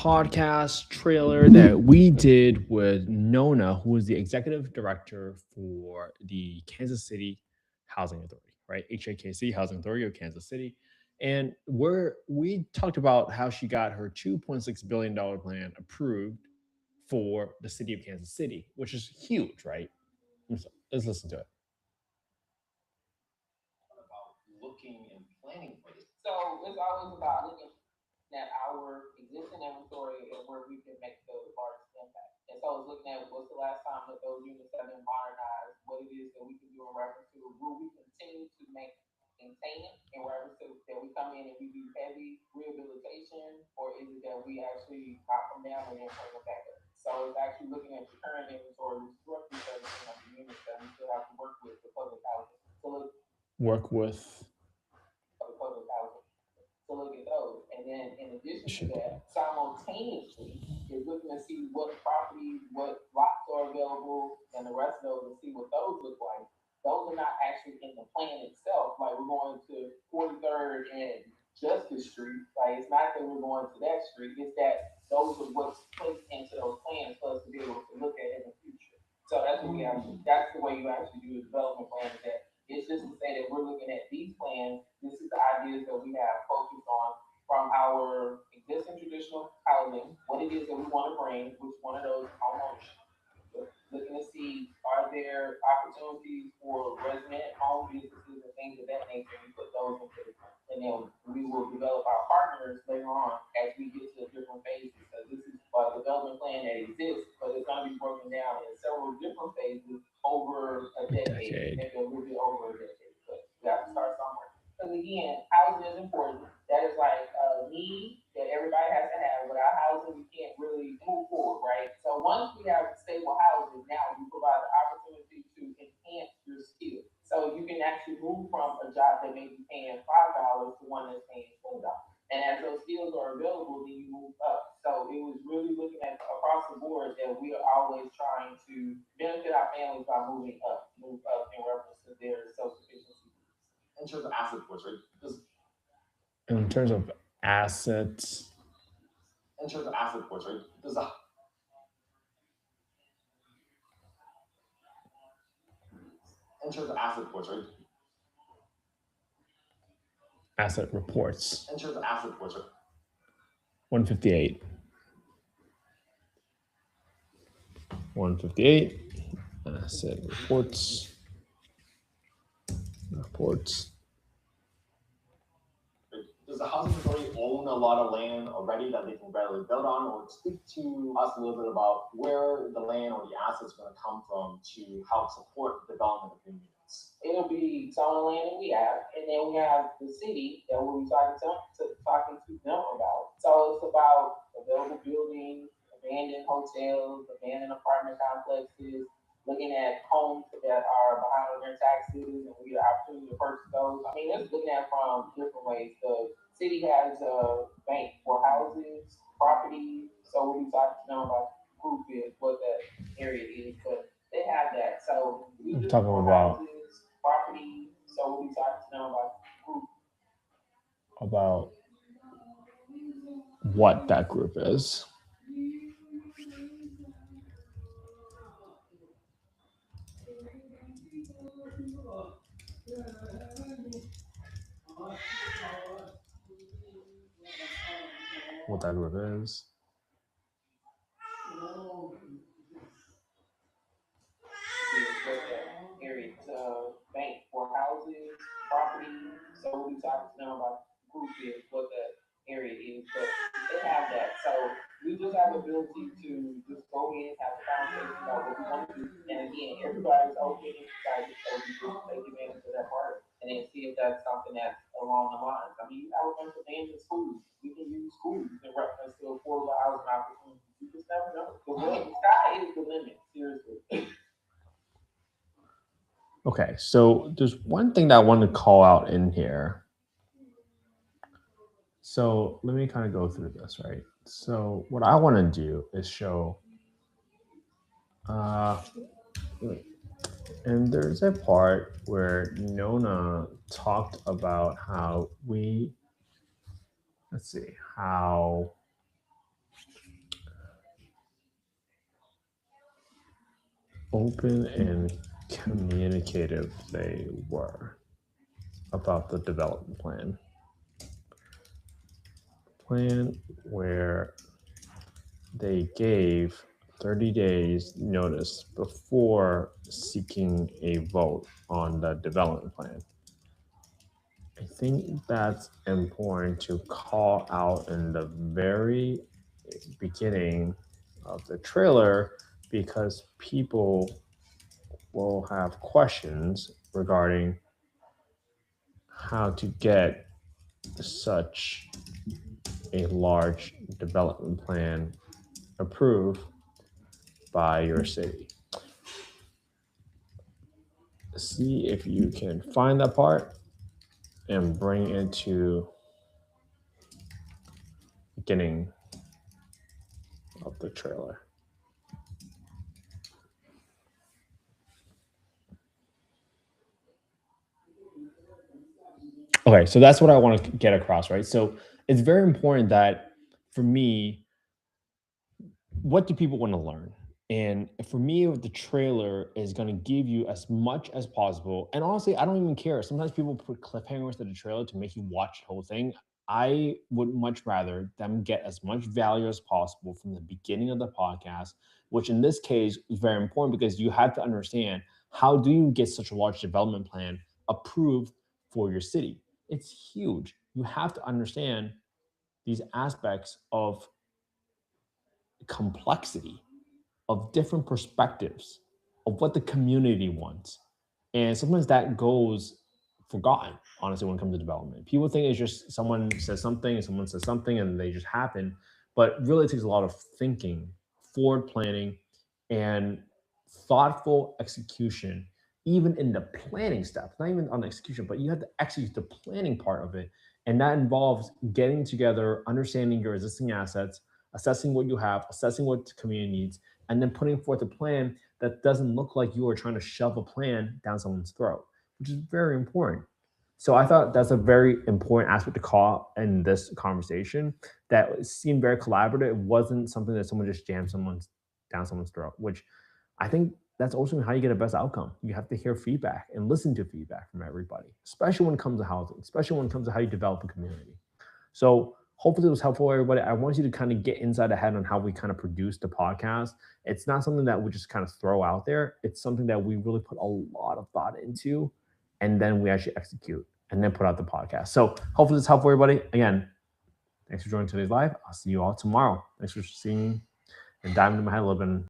podcast trailer that we did with Nona, who is the executive director for the Kansas City Housing Authority, right? HAKC, Housing Authority of Kansas City. And we talked about how she got her $2.6 billion plan approved for the city of Kansas City, which is huge, right? Let's listen to it. About looking and planning for this. So it's always about looking at our existing inventory and where we can make the largest impact. And so it's looking at what's the last time that those units have been modernized, what it is that we can do in reference to, will we continue to maintain it in reference to that we come in and we do heavy rehabilitation, or is it that we actually knock them down and then bring them back up? So it's actually looking at the current inventory, which is roughly 13 of the units that we still have to work with the public housing. So work with the public housing to look at those. And then in addition to that, simultaneously is looking to see what properties, what lots are available, and the rest of those, and see what those look like. Those are not actually in the plan itself. Like we're going to 43rd and Justice Street. Like it's not that we're going to that street. It's that those are what's placed into those plans for us to be able to look at in the future. So that's what we actually. That's the way you actually do a development plan. Is that it's just to say that we're looking at these plans. This is the ideas that we have focused on from our existing traditional housing, what it is that we want to bring, which one of those homeowners. Looking to see, are there opportunities for resident home businesses and things of that nature? We put those into the plan. And then we will develop our partners later on as we get to different phases. Because this is a development plan that exists, but it's going to be broken down in several different phases over a decade, maybe a little bit over a decade. But we have to start somewhere. Because again, housing is important. That is like a need that everybody has to have. Without housing, we can't really move forward, right? So once we have stable housing, now you provide the opportunity to enhance your skill. So you can actually move from a job that may be paying $5 to one that's paying $20. And as those skills are available, then you move up. So it was really looking at across the board that we are always trying to benefit our families by move up in reference to their self-sufficiency. In terms of asset reports, right? Because in terms of assets. In terms of asset reports, right? Because in terms of asset reports, right? Asset reports. In terms of asset reports, right? 158. 158. Asset reports. Does the housing authority own a lot of land already that they can readily build on? Or speak to us a little bit about where the land or the assets are going to come from to help support the development of new units? It'll be some of the land that we have, and then we have the city that we'll be talking to them about. So it's about available buildings, abandoned hotels, abandoned apartment complexes, looking at homes that are behind on their taxes and we get an opportunity to purchase those. I mean, it's looking at from different ways. The city has a bank for houses, property, so we'll be talking to them about group is what that area is, but they have that. So we I'm do talking for about houses, property, so we'll be talking to them about group. About what that group is. What that group is. Area bank for houses, property. So we'll be talking to them about group is what the area is, but they have that. So we just have the ability to just go in, have a conversation about what we want to do, and again, everybody's open and excited, so we just take advantage of that part, and then see if that's something that's along the lines. I mean, you have a bunch of names in schools. We can use schools in reference to affordable housing opportunities. You just never know. The sky is the limit. Seriously. Okay, so there's one thing that I want to call out in here. So let me kind of go through this, right? So what I want to do is show, and there's a part where Nona talked about how how open and communicative they were about the development plan where they gave 30 days notice before seeking a vote on the development plan. I think that's important to call out in the very beginning of the trailer because people will have questions regarding how to get such a large development plan approved by your city. See if you can find that part and bring it to beginning of the trailer. Okay, so that's what I want to get across, right? So it's very important that for me, what do people want to learn? And for me, the trailer is going to give you as much as possible. And honestly, I don't even care. Sometimes people put cliffhangers to the trailer to make you watch the whole thing. I would much rather them get as much value as possible from the beginning of the podcast, which in this case is very important because you have to understand how do you get such a large development plan approved for your city? It's huge. You have to understand these aspects of complexity, of different perspectives, of what the community wants. And sometimes that goes forgotten, honestly, when it comes to development. People think it's just someone says something and someone says something and they just happen. But really, it takes a lot of thinking, forward planning, and thoughtful execution, even in the planning step, not even on the execution, but you have to execute the planning part of it. And that involves getting together, understanding your existing assets, assessing what you have, assessing what the community needs, and then putting forth a plan that doesn't look like you are trying to shove a plan down someone's throat, which is very important. So I thought that's a very important aspect to call in this conversation that seemed very collaborative. It wasn't something that someone just jammed someone's down someone's throat, which I think that's also how you get a best outcome. You have to hear feedback and listen to feedback from everybody, especially when it comes to housing, especially when it comes to how you develop a community. So hopefully it was helpful, everybody. I want you to kind of get inside the head on how we kind of produce the podcast. It's not something that we just kind of throw out there. It's something that we really put a lot of thought into, and then we actually execute and then put out the podcast. So hopefully it's helpful, everybody. Again, thanks for joining today's live. I'll see you all tomorrow. Thanks for seeing and diving into my head a little bit